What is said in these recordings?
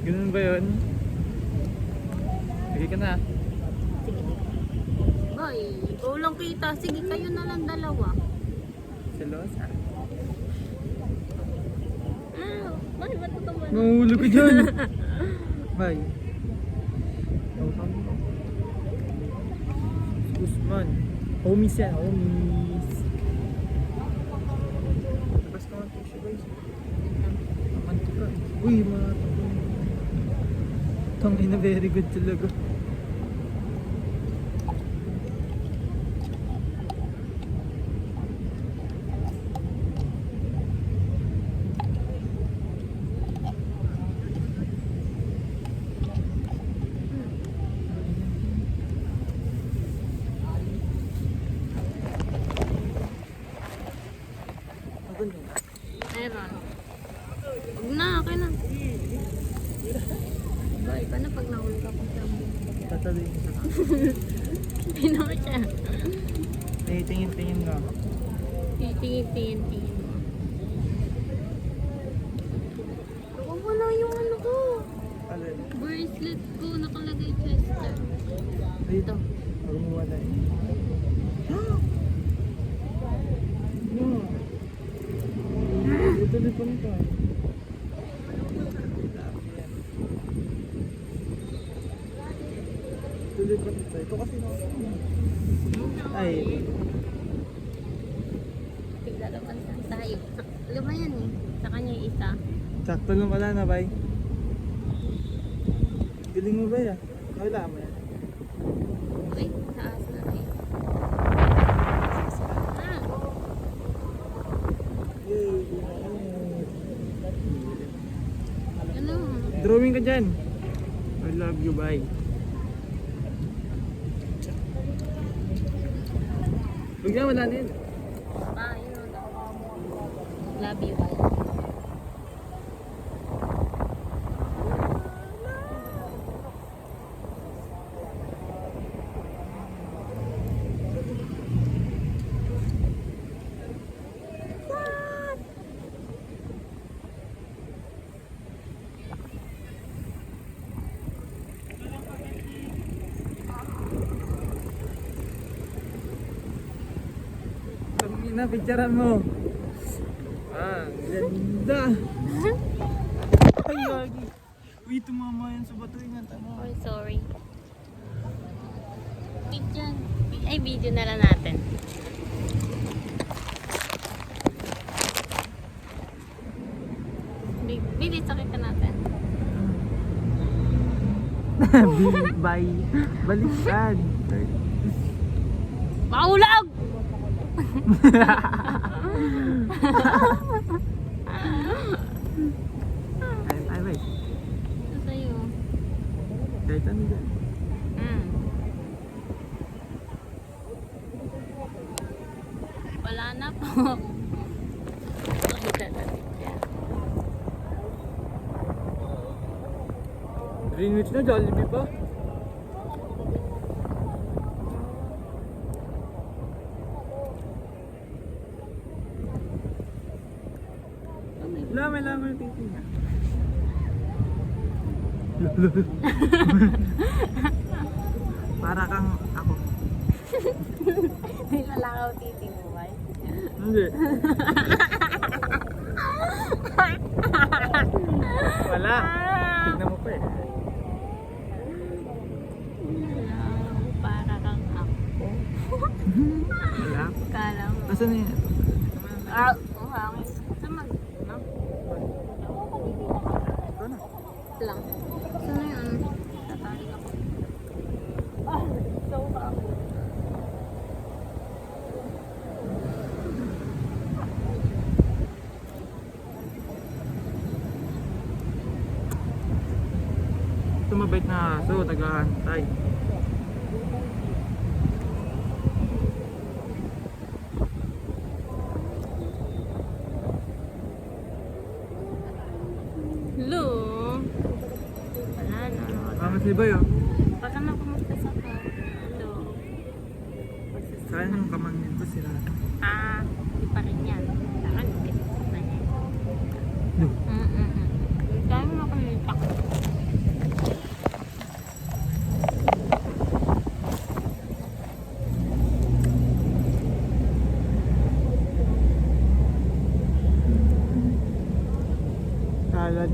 Ganun ba yun? Sige ka na. Sige. Boy, ikaw lang kita. Sige, kayo na lang dalawa. Selosa. Boy, ba't ito ba? Nahulog ka dyan. Bye. Usman. Homies yan, homies. Labas ka mga tissue guys. Mantika. Uy, mga tangina, very good talaga. Meron. Huwag na, okay na. Boy, paano pag nahulog ako sa mo? Tataluin mo sa kanya. Hindi naman siya. Tingin-tingin nga. Tingin mo. Wala yung ano ko. Alin? Bracelet ko, nakalagay Chester. Dito. Huwag mo wala eh. Ito na pa. Tuloy pa nito. Ito kasi na. Ay. Tiglalaman tayo. Alam mo yan eh. Sa kanya yung isa. Sakto lang pala na, bay. Galing mo ba yan? Wala mo yan. Ay, taas na eh. Ano? Drawing ka dyan. I love you, bye. Huwag na wala din. Yun. Love you, bye. Na, picturean mo. Ganda. Ay, lagi. Uy, tumama yan sa bato yan. Tama. Oh, sorry. Picture. Ay, video na lang natin. Bilis, sakit ka natin. Bye. Baliktad. Maulag! Ay, wait. Ito sa'yo. Kahit ano dyan. Wala na po. Pakita natin siya. Greenwich na, Jollibee pa. May lamang titi niya. Para kang ako. May lalakaw titi mo ba? Hindi. Wala. Tignan mo pa eh. Para kang ako. Wala. Kala mo. Asan na yan? Hangis. Saan mag... No? Ito na. Lang. Saan na yun? Tataling ako. So bang. Ito mabait na aso, tagahantay. Hello? Wala na. Si Bay oh. Baka na pumunta sa ka. Hello? Kaya nang kamangin ko sila. Hindi pa rin yan. Saan? Kasi na yan. No. Dahil mo ako nilitak.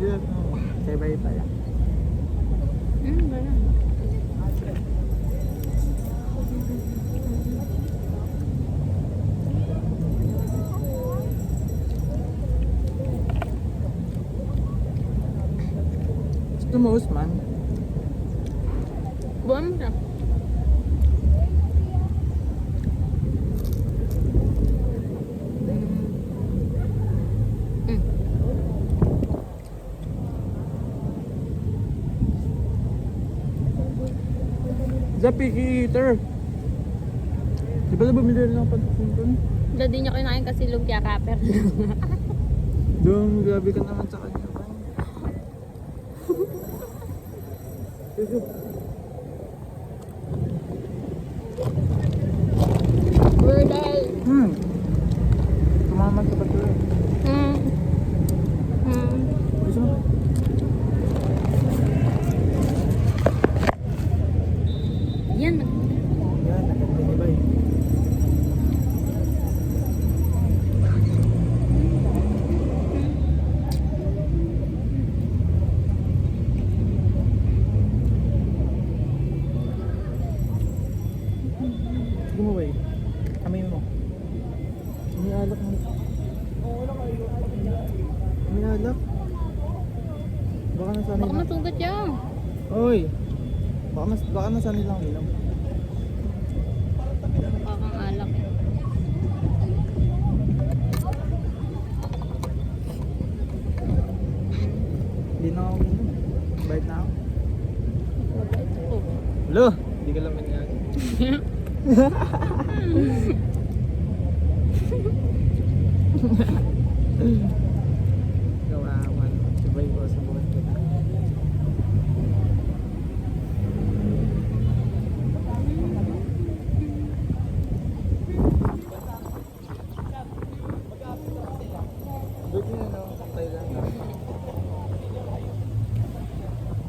Yes, no. Sabay pala. Ganun. Gusto mo, Usman? Buwan mo siya. The picky eater. Di ba na bumili rin ng pagpunton? Hindi niya kinain kasi lumpia wrapper. Doon, grabe ka naman sa kanya. Burdal. Tumaman sa bato eh. Gusto mo? Yan. Yan, nagkatinibay. Sige mo, wey. Kamay mo. May alak mo. May alak. Baka nasanay Baka lang. masugat yan. Oy! Baka nasanay lang inom. Baka alak. Hindi na ako inom. Bait na ako. Mabait ako. Lo! Hindi ka lang mangyari. Kawawan. Sabay ko sa buwan kita. Buti na no, Thailand.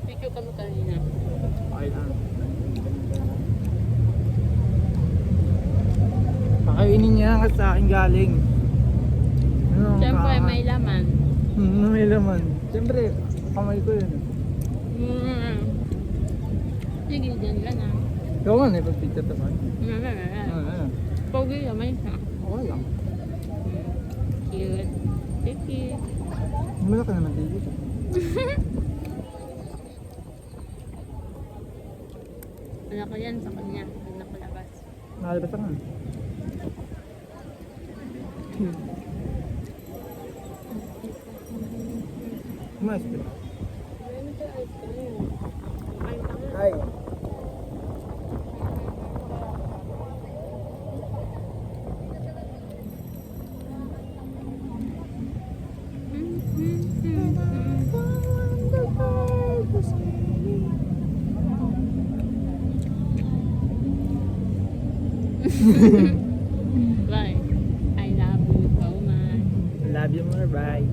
Picture kami kanina. Okay lang. Pakainin niya kasi sa akin galing. Ano, Siyempre kaka- may laman. May laman. Siyempre, kamay ko yun. Sige, dyan lang ah. Ikaw nga, pag-picture to man. Pogi naman siya. Okay lang. Cute. Cute. Malaki naman dito. Anak ko yan sa kanya. Anak ko labas. Nakalabas ka nga. Kumayos ka. Hi. Bye. I love you so much. Love you more, bye.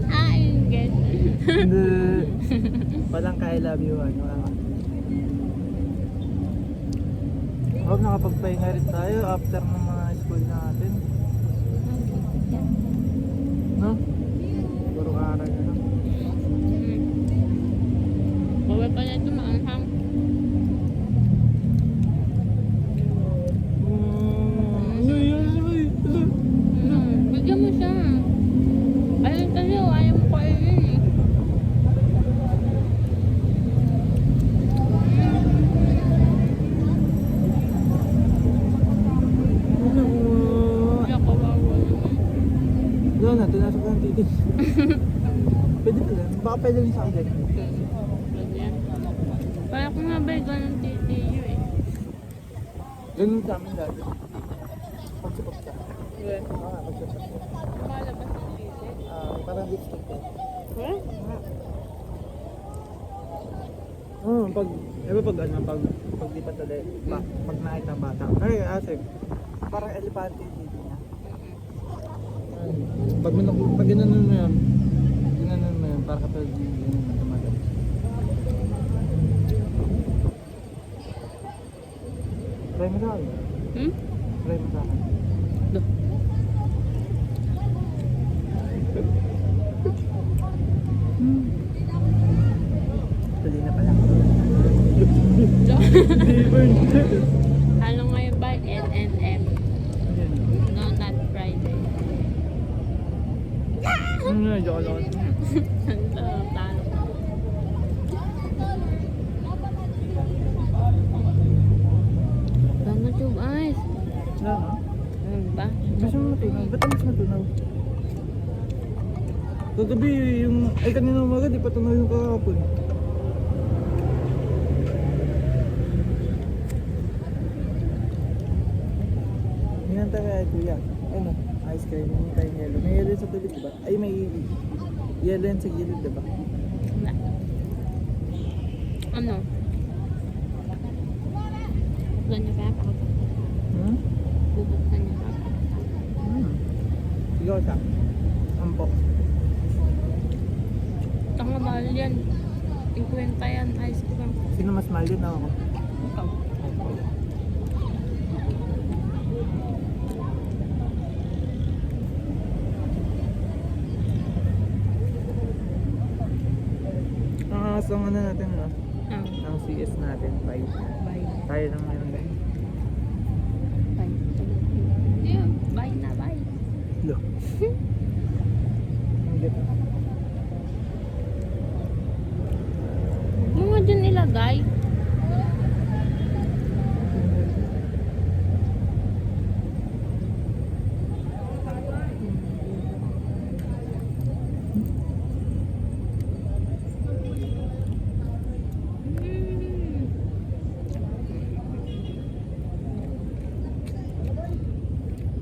I get Hindi. Walang ka I love you, ano lang. Huwag nakapagpahinga rin tayo after ng mga school natin. No? Puro aral na lang. Bawal pa na ito maanghang. Bigyan mo siya. Ayun tayo, ayaw mo kainin eh. Kaya kawawa naman. Doon na, tinasok ko ng titis. Pwede pala. Baka pwede rin sa akin. Pwede yan. Kaya ko nga ba ng TTU eh. Ganun sa amin dati. Pagsipap ka. Yeah. Pagsipap ka. Malabas ng titi. Parang lipstick ka. Huh? Pag, pag ano, pag lipat ulit, pag nakita ang bata. Ay, asik. Parang elepante yung titi niya. Pag ginanon mo yan, para kapag yun, tumagal. Try mo sa akin. Try mo sa akin. Do. burn. Ano ngayon ba? NNF. Ayan. No, not Friday. Ano na, joke lang. Talo. Paano tube eyes? Wala na. Ano ba? Gusto mo matunaw? Ba't mas matunaw? Kagabi yung... Ay, kanina umaga, di pa tunaw yung kahapon. Ngayon tayo kaya kuya. Ano? Ice cream, yung tayong yellow. May yellow sa tulit, diba? Ay, may yellow yan sa gilid, diba? Wala. Ano? Bubuksan niyo kaya ako. Hmm? Bubuksan niyo kaya ako. Ikaw siya. Ampo. Tanga mahal yan. 50 yan, ice cream. Sino mas mahal yun ako? Ikaw. Ang ano natin, no? Ah, Ang CS natin, 5. bye. Tayo lang ngayon guys. Bye. Yeah, bye na, bye. Lo. Ang ganda. Mga dyan ilagay.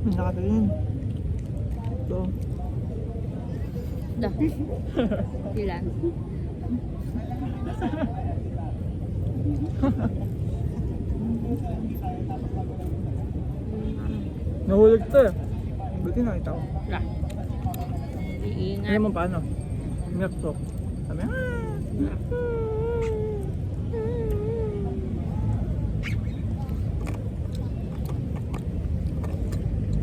Nakatingin. Ito. Dah. Ilan? Nahulog to eh. Buti nakita ko. Lah. Iingat. Alam mo paano? Milk to. Sabi,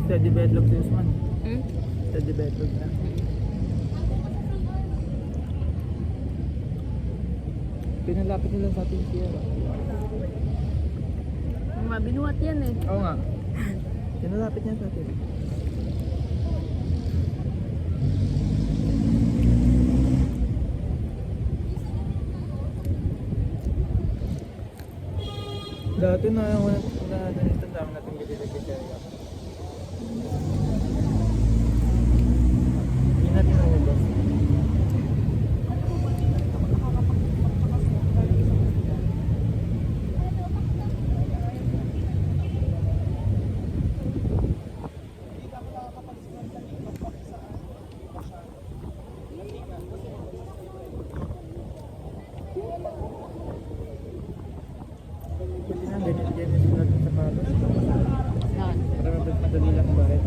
steady bedlog this man. Hmm? Steady bedlog na. Pinalapit nila sa ating Sierra. Mga binuhat yan eh. Oo nga. Pinalapit niya sa atin. Dati na yung ganito dami natin bibili kay Sierra. Hindi natin naubos. Pwede na, ganyan sila sa sapatos. Yan. Para madali lang bahit.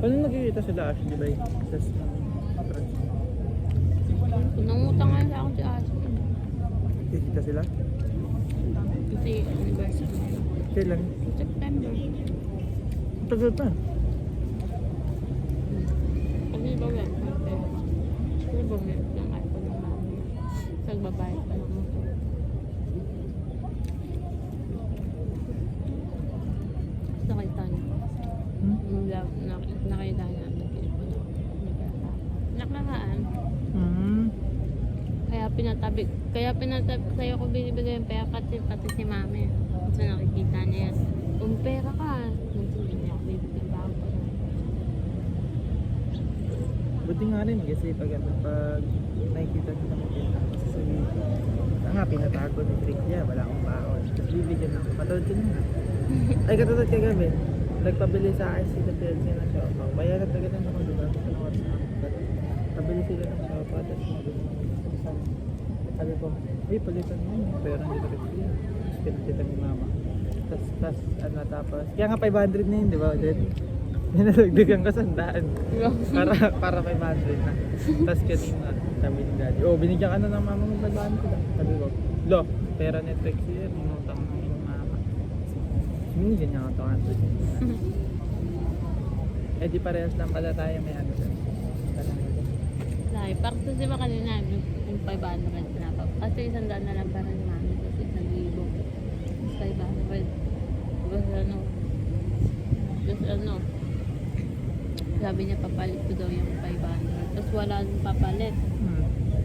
Paano nakikita sila actually ba? Sa Nangutang nga sa akin si Asa. Kikita sila? Kasi anniversary. Kailan? September. Ang tagal pa. Kasi ba yan? Kasi bumili ng iPhone ng mami. Nagbabayad pa ng motor. Nakita niya. Nakita niya. Nakaraan. Kaya pinatabi sa'yo ko binibigay yung pera pati si mami. So nakikita niya yan. Kung pera ka, nagsabi niya ako bibigyan ba ako. Buti nga rin kasi pag nakikita nyo naman yun, sasabihin ko, nga pinatago ni Trickia, wala akong baon. Tapos bibigyan ako. Katulad ko na. Ay katulad kagabi, nagpabili sa akin sila PLC na siopaw. Bayaran na ganun ako, diba? Pabili sila ng siopaw, tapos sabi ko, hey, palitan mo yun. Pero hindi na Trickia. Tapos pinalitan ni mama. Tapos, kaya nga 500 na yun, di ba? Then, nalagdagan ka sandaan. para 500 na. Tapos kanina, sabi ni daddy, oh, binigyan ka na ng mama mo 500 ko. Sabi ko, lo, pera ni Trixie yan, inutang ng iyong mama. Minsan niya ako to. Eh di parehas lang pala tayo may ano doon. Dahil, parang kasi ba kanina, yung 500 na pa. Kasi 100 na lang para ni mami. Kasi 1,000. 500. Tapos sabi niya papalit ko daw yung 500. Tapos wala nang papalit.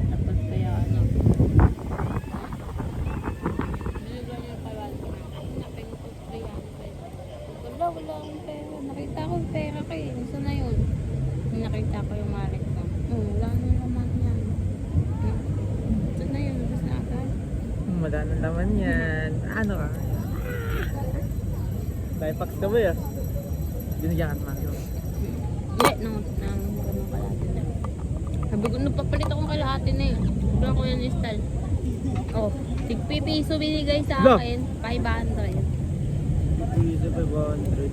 Tapos kaya binigyan niya yung 500. Napin ko 300. Wala akong pera. Nakita ko yung pera ko eh. Gusto na yun. Nakita ko yung malit ko. Wala nang laman yan. Gusto na yun. Gusto na agad. Wala nang laman yan. Ano ka? Dahil fax ka ba yan? Binigyan ka naman. Hindi, nang kalahati na. Sabi ko, nagpapalit akong kalahati na eh. Wala ko yan style. Oh, tig-pipiso binigay sa Lo! akin. 500. Isa 500.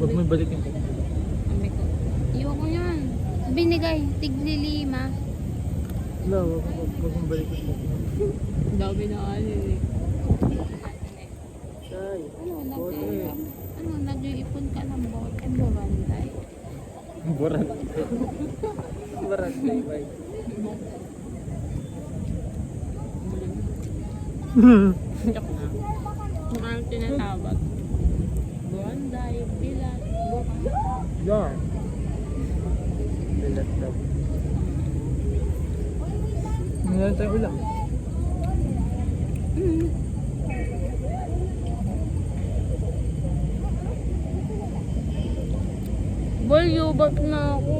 Huwag mo ibalik yung Sabi ko, ayoko yan. Binigay, tig-5. Wala, huwag mo balik yung Dami na alin eh. Say, Ano, nag-iipon ka ng bote, buranday. Burat. Burat day, bye. Joke na. Yung ang tinatawag. Buranday, bilat, bukas. Yeah. Bilat daw. Ngayon tayo ulam. Boy, yubat na ako.